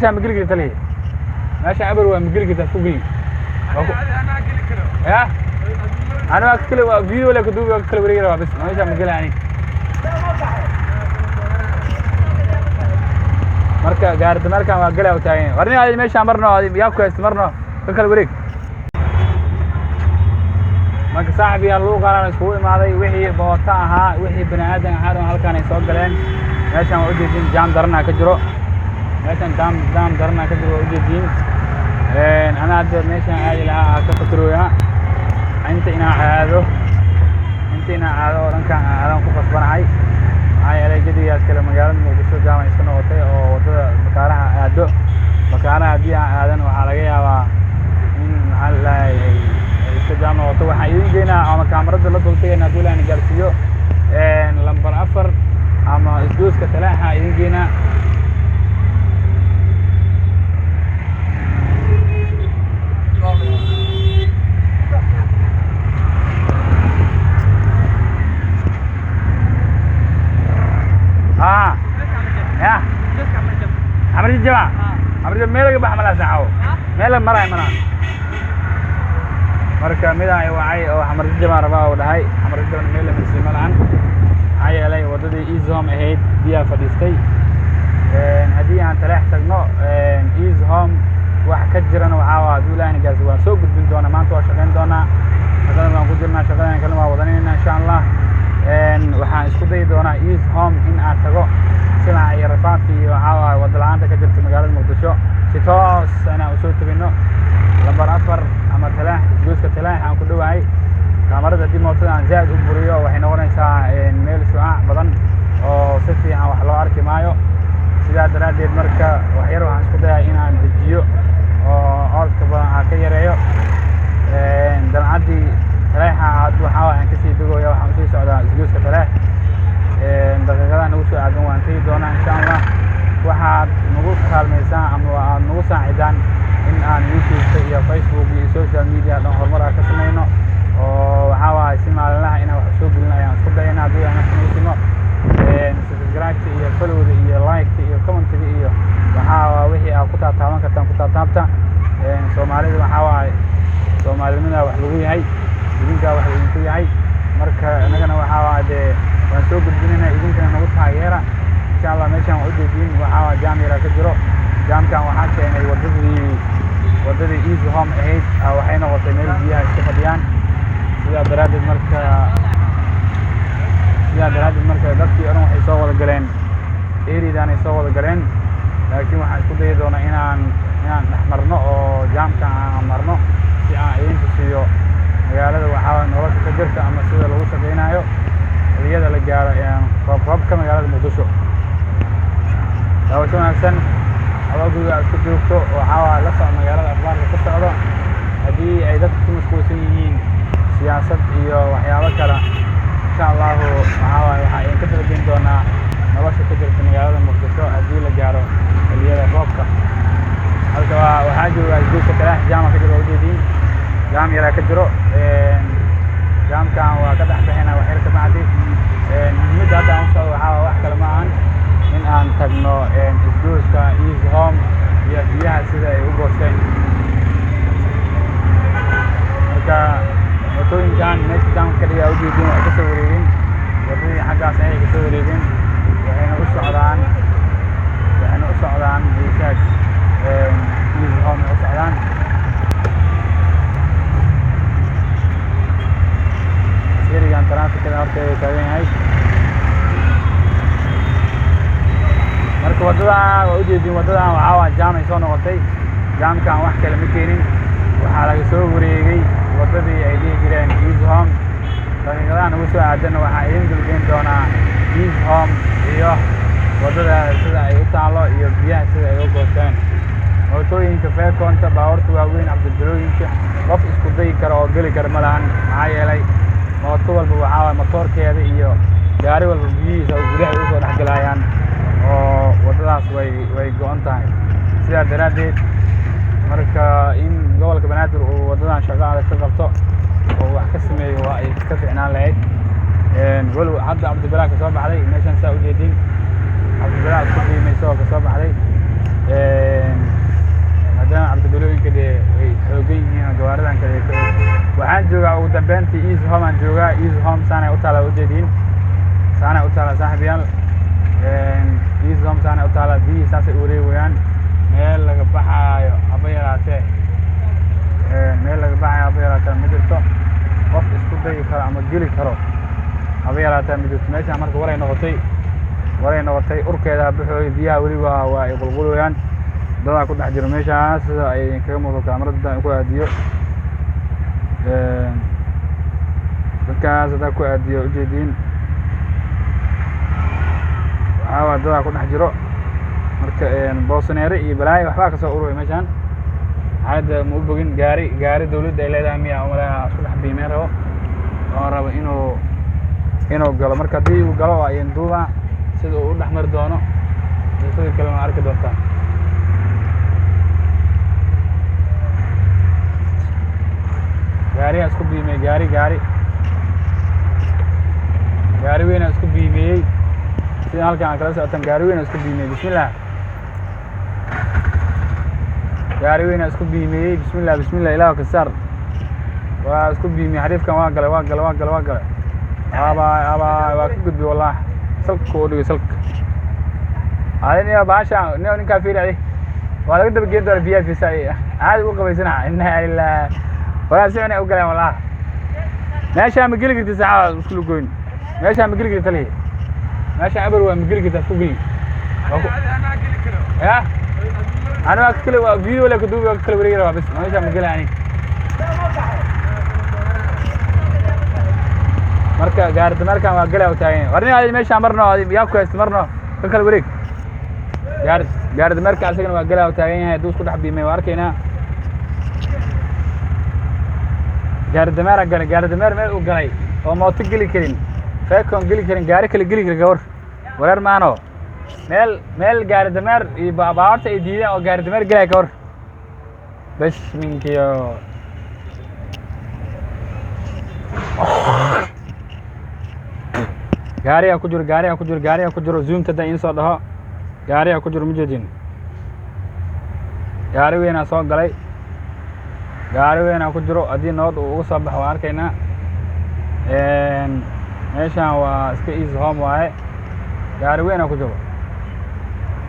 meeshaan ma geli kartid taliya meeshaan eber waa ma geli kartaa ku geli ya أنا أكل فيديو ولا كدوب أكل وريرة بس ما يجي مقلة يعني مركا قارد مركا مقلة وتاين ورني هذه ماشي عمرنا هذه ياكل استمرنا أكل وريك مركا صاحبي الله قال أسبوع ما هذا وحي بوطاها وحي بني آدم هذا هل كان يسوق لين ماشي ما أودي دين جام درنا كجرو ماشي دام درنا كجرو أودي دين أنا أدري ماشي هذه لا كفتروها أنت إنا عادو رنكان عادو كفصبان عاي على جدي يا كلام مجال مقصود جامع يسكنه وطي أو وطي مكانها عادو مكانها دي عادن وحلاقيها من على استجامع وطي وحيين جينا أما كاميرا دلت وطي نقول أنا جالسيو لمبر أفر أما إسدوس كتلاحة يين جينا يا عمري الجماعة عمري ميلا قبح ملا ساعة ميلا مراي منا مركا ميلا وعي أو عمري الجماعة رباه ولا هاي عمري الجماعة ميلا من سلمان عن هاي علي وددي إيزهم أهيد بيا فديستي هدي عن تلاح تجنو إيزهم وحكجرنا وعاوا دولا إن جازوا سوق الدنيا ما أنتوا شغالين دونا هذا ما قدرنا شغالين كلمة وضنينا إن شاء الله waxaan isku dayi doonaa East Home in aan tago sida ay rafaadki iyo caawa wadalaanta ka jirta magaalada Muqdisho si toos ana u soo tabino lambar 4 ama talaax isgooska talaax aan ku dhawaay kaamarada dib mootada aan zaad u buriyo waxay noqonaysaa meel shucaac badan oo si fiican wax loo arki maayo sidaa daraadeed marka wax yar waxaan isku dayaa in aan dejiyo oo codka badan aan ka yareeyo dalcadii رايحة عاد وحاول كسي دقوا يا وحمسي سعودة زجوج كتله دقيقة نوصل عدو وانتي دونا إن شاء الله واحد نقول كالميسان أم نقول ساعدان إن عن يوتيوب يا فيسبوك يا سوشيال ميديا دون هرمرة كسمينه وحاول يسمع لنا إن وحسوب لنا يعني صدق إن عدو أنا كنيسينه سبسكرايب يا فولو يا لايك يا كومنت يا وحاول وحي أقطع تابان كتام قطع تابتا سومالي وحاول سومالي منا وحلوي هاي idinka wax idinku yahay marka anagana waxa waade waan soo gudbinayna idinkana nagu taageera insha Allah meeshan u jeedin waxa jaamira ka jiro jaamkan waxa keenay wadadii East Home aheyd waxay noqotay meel biyaha iska fadhiyaan sida daraadeed marka dadkii oran waxay soo wada galeen eeridan ay soo wada galeen laakiin waxaan isku dayi doonaa inaan dhaxmarno oo jaamkan aan marno si aan idinku siiyo magaalada waxaa nolosha ka jirta ama sida lagu shaqeynayo xilliyada la gaaro roobka magaalada Muqdisho daawasho wanaagsan awooduga isku joogto waxaa la socda magaalada akhbaarka ka socdo haddii ay dadku ku mashquulsan yihiin siyaasad iyo waxyaabo kale insha Allah waxaa ka tarjin doonaa nolosha ka jirta magaalada Muqdisho haddii la gaaro xilliyada roobka halka waxaa jooga isgoyska talaax jaamaca ka jiro ujeedin جام يلا كجرو جام كان وكذا حنا وحير كبعدي مد هذا أنصار وحاول واحد كلمان من أن تبنو إسدوس كإيز هوم فيها سيدا يوجوسين كا وتوين كان ناس كان كذي أوجدين كسوريين وتوين حاجة سهل كسوريين وحين أسعدان بيشاك إيز هوم أسعدان يرجع ترافيك الأرض كذين هاي مركب وددا وأوجي وددا وعاون جامع يسون وقتي جامع كان واحد كلمة كيرين وحالا يسوي وريجي وددي أيدي جيران إيزهم تاني نوصل عندنا وحاين جلبين دونا إيزهم إياه وددا سدا يطلع يبيع سدا يوقفين وتوين كفاية كونت باورت وين عبد الجلوين قف إسكودي كرا وقلي كرملان معايا لي موتو walba waxa motorkeeda iyo gaari walba biyihiisa oo gudaha u soo dhaxgalayaan oo wadadaas way go'an tahay sida daraadeed marka in gobolka Banaadir uu wadadan shaqada ka qabto oo wax ka sameeyo waa ay ka fiicnaan lahayd walow hadda Cabdi Baraak soo baxday meeshan saa u jeedin Cabdi Baraak ku qiimayso ka soo baxday maadaama cabdibilooyinka dee ay xoogan yihiin gawaaridan kale waxaan joogaa ugu dambeyntii Easy Home aan joogaa. Easy Home saanay u taala ujeediin, saanay u taala saaxiibayaal. Easy Home saanay u taala biyi saasay u wareegayaan. meel laga baxaayo haba yaraatee meel laga baxaayo haba yaraatee ma jirto. qof isku dayi karo ama geli karo haba yaraatee ma jirto. meeshaan marka waray noqotay urkeeda baxooy biyaha weli waa ay qulqulayaan. dadaa ku dhex jiro meeshaas sida ay kaga muuqdo kaamirada ku aadiyo. dadkaas hadaa ku aadiyo ujeediin waxaa dadaa ku dhex jiro marka boosaneere iyo balaayo waxbaa kasoo ururaya meeshaan. hadda ma u bogin gaari dawladda ay leedahay miyaa umaleeyaa isku dhex biimeen rabo oo rabo inuu galo. marka haddii uu galo waa ayan duuba sida uu u dhex mari doono iyo sidii kale waa arki doontaa. gaariyaa isku biimey gaari weyn isku biimeeyey sida halkan aan kala socotan. gaari weyn isku biimeeyey bismillah. gaari weyn isku biimeeyey bismillah ilaahu ka saar. waa isku biimey xariifkan waa galay waa ku gudbi wallaah salka u dhigay salka. adina baasha ninkaa fiiriyay waa laga daba geyn doonaa biyaha fiisaa caadi u qabaysanaha. inna ilaa walaa si cunay u galeen wallaah. meeshaan ma geli kartid saacada isku lugoyn. meeshaan ma geli kartid taliye. meeshaan abar waa ma geli kartid isku geli. ya ana waa kale waa video la ku duubi waa kale wareegay waa bas. meeshaan ma geli ani. marka gaarida markaan waa galay taagan. warni aad meeshaan marno yaa ku haysto marno ka kale wareeg. gaarida markaan asagana waa galay taagan yahay. duu isku dhex biimay waa arkaynaa. gaaridameer meel uu galay oo mooto geli karin, feekoon geli karin, gaari kale geli kara gawar wareer maano. meel gaaridameer iyo baabuurta ay diideen oo gaaridameer gelaya gawar bas minkiyo. gaariyaa ku jiro zoomta da in soo dhaho. gaariyaa ku jiro ma jeedin. gaari weynaa soo galay. gaari weynaa ku jiro haddii nabad uu uga soo baxo waan arkaynaa. meeshaan waa iska Easy Home waaye. gaari weynaa ku jiro.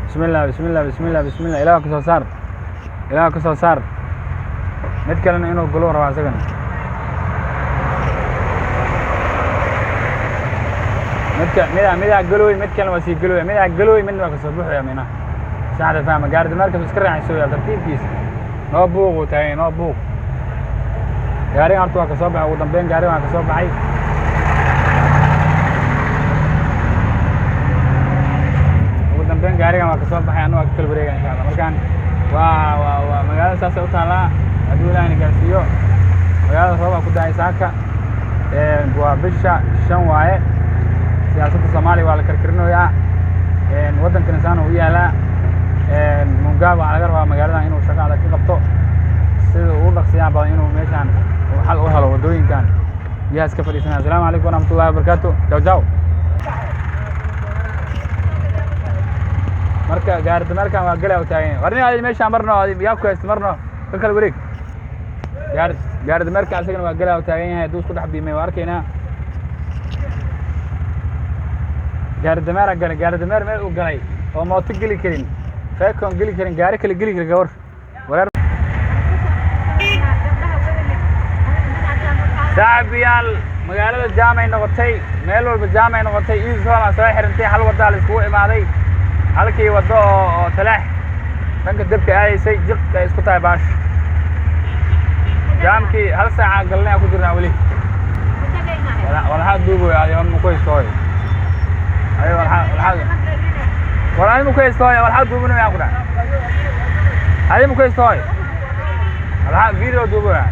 bismillah ilaahu ka soo saar. mid kalena inuu galo rabaa isagana. midaa galooy mid kalena waa sii galooya. midaa galooy midna waa kasoo buuxaya mina saacada fahma. gaarida marka iska raacaysooya tartiibkiisa noo buuq uu taagay noo buuq. gaarigan horta waa ka soo baxay ugu dambeyn gaarigan waa ka soo baxay. gaarigan waa ka soo baxay. anna waa ka kala wareegaya insha allah. markaan waa magaalada saasay u taallaa. hadduu ilaahayna gaarsiiyo magaalada roobaa ku da'ay saaka. waa bisha 5 waaye. siyaasadda Soomaaliya waa la karkarinoyaa. waddankana saana u yaalaa. Mugabe waxaa laga rabaa magaaladan inuu shaqo adag ka qabto sida ugu dhaqsiyaha badan inuu meeshaan xal u helo waddooyinkan biyaha iska fadhiisanaya. assalaamu calaykum waraxmatullahi wabarakaatu. jaw marka gaarida markaan waa galay taagan. warni aad meeshaan marno yaa ku haysto marno ka kale wareeg. gaarida markaan asagana waa galay taagan yahay. duu isku dhex biimay waa arkaynaa. gaaridameer meel uu galay oo mooto geli karin, feekoon geli karin, gaari kale geli kara gawar wareer. saaxiibayaal magaalada jaamay noqotay. meel walba jaamay noqotay. Easy Home soo xirantay. hal waddaa la iskugu imaaday. halkii waddo oo talaax dhanka dabka aadaysay jiq ay isku tahay baash. jaamkii hal saaca galnay ku jirnaa weli. walxaa duuboy adiga ma ku haystooy. walxaa ma ku haystooy. walxaa duubinaya ku dhac. adiga ma ku haystooy. walxaa video duuboya.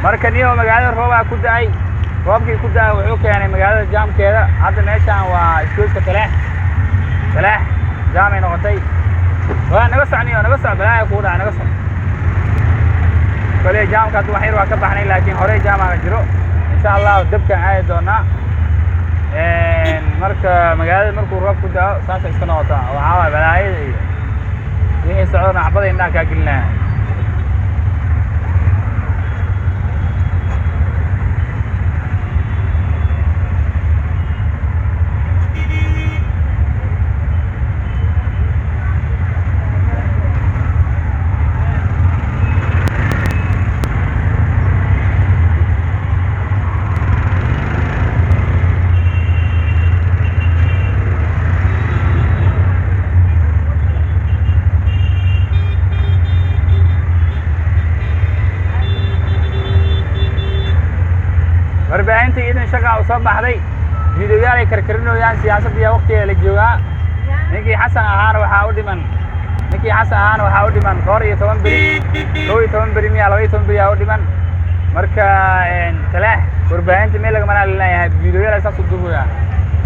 marka niyo magaalada roobaa ku da'ay. roobkii ku da'ay wuxuu keenay magaalada jaamkeeda. hadda meeshaan waa iskuulka talaax jaamay noqotay. waa naga socniyo naga soc balaaya kugu dhaca naga soc. kale jaamka hadda wax yar waa ka baxnay laakiin horey jaamaga jiro insha allah dabkaan aadi doonaa. marka magaalada markuu roob ku da'o saasay iska noqotaa. waxaa waay balaayada iyo socdana xabada indhaha kaa gelinaya. warbaahinta idin shaqa u soo baxday fiidiyoyaal ay karkarinayaan siyaasadda iyo waqtiga la joogaa ninkii xasan ahaana waxaa u dhiman 12 beri miya 12 beri u dhiman marka talaax warbaahinta meel laga manaa leeyahay fiidiyoyaal ay soo duubaya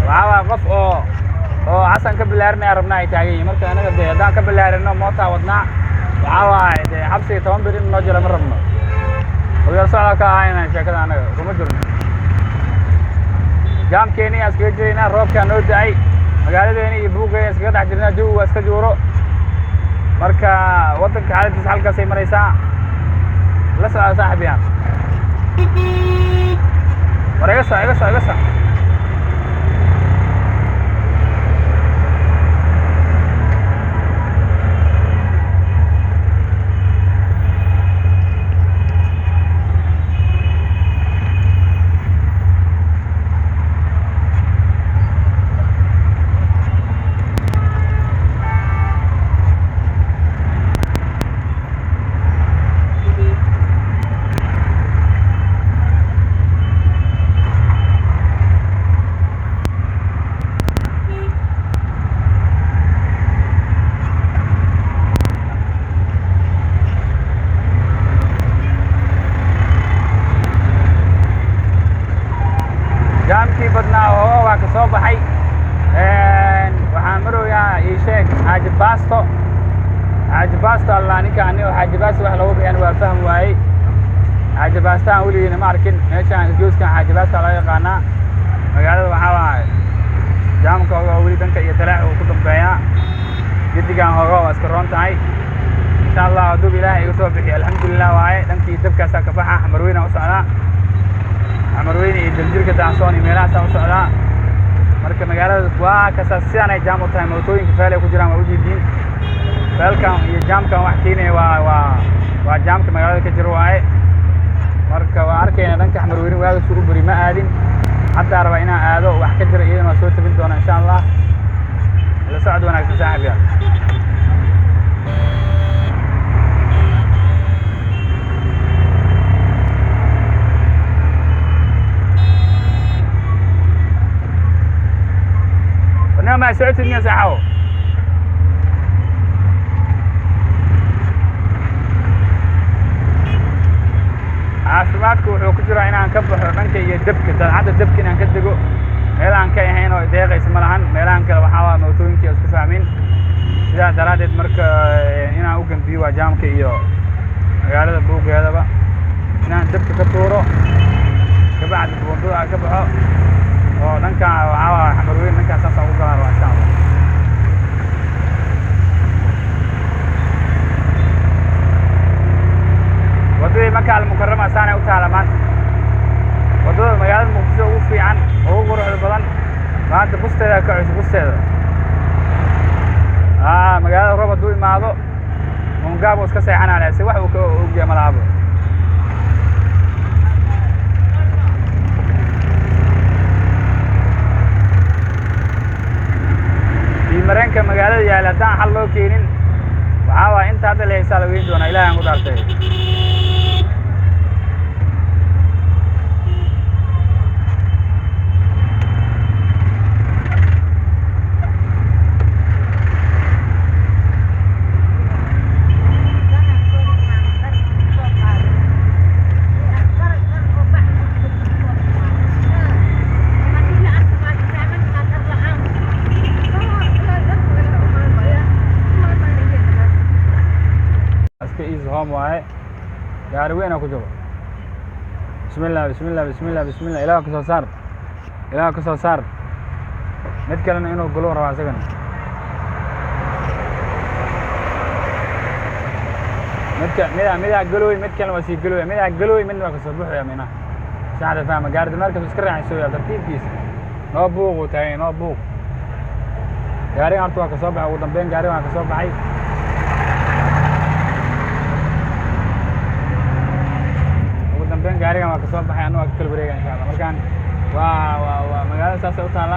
waxaa qof oo xasan ka bilaarnay rabnaa ay taagay marka anaga hadaan ka bilaarino moota wadnaa waxaa xabsiga 10 beri noo jira ma rabno odayaal socda ka ahayna sheekada anaga kuma jirno jaamkeeni askaga jirnaa roobka noo da'ay magaaladeena iyo buugeena iskaga dhex jirnaa jawiga iska juuro marka wadanka xaaladiisa halkaas ay maraysaa la socda saaxiibiyaan war iga soo jaamkii badnaa oo waa ka soo baxay waxaan marooyaa ii sheeg xaaji baasto allah ninka aniga xaaji baasto wax loogu bixin waa fahmi waayey xaaji baastaan weligiina ma arkin meeshaan isgooskan xaaji baasta loo yaqaanaa magaalada waxaa waaye jaamka oo weli danka iyo talaax uu ku dambeeyaa gedigan hooga waa iska roon tahay insha allah hadduu ilaahay iga soo bixiyo alxamdulilah waaye dhankii dabkaasaa ka baxa xamarweyna u socdaa xamarweyne iyo daljirka daacsoon iyo meelahaasaa u socdaa marka magaalada waa kasaa sidaan ay jaam u tahay mootooyinka feel ay ku jiraan waa u jeediin feelkan iyo jaamkan wax keenaya waa jaamka magaalada ka jiro waaye marka waa arkayna dhanka xamarweyne waaga suu u beri ma aadin haddaa rabaa inaan aado wax ka jira iyadana waa soo tabin doona insha allah la socod wanaagsan saaxiibyaal ما سعيت إني أسعى caafimaadku wuxuu ku jiraa inaan ka baxo dhanka iyo dabka dalcadda dabka inaan ka dego meelahan ka ahayn oo deeqaysa ma lahan meelahan kale waxaa waa mootooyinkii isku fahmin sidaa daraaddeed marka inaan u gambiyo waa jaamka iyo magaalada buugeedaba inaan dabka ka tuuro kabacdi buundada ka baxo oo dhanka waxaa waa xamarweyn dhankaas saas ugu galaan waa insha allah wadadii Maka al-Mukarrama saana u taala maanta wadada magaalada Muqdisho ugu fiican ugu quruxda badan maanta busteeda ka cusub busteeda magaalada roob hadduu imaado mungaabo iska seexanaya si wax uu ka ogyahay malaabo mareenka magaalada yaal haddaan xal loo keenin waxaa waa inta hadda la haysaa la weyn doonaa ilaahay aan ku dhaartay هوم واي gaari weyn ku jiro bismillah ilaaha ka soo saar mid kalena inuu galo rabo asagana مدى قلوي مد كلمة وسي قلوي مدى قلوي من ما كسبوح يا منا ساعد فاهم قارد المركز اسكر عن سويا ترتيب كيس نو بوق وتاي نو بوق gaarigan horta waa ka soo baxay ugu dambeyn gaarigan waa ka soo baxay ugu dambeyn gaarigan waa ka soo baxay anuu waa ka kala wareegay insha Allah markaan waa magaalada saas u taala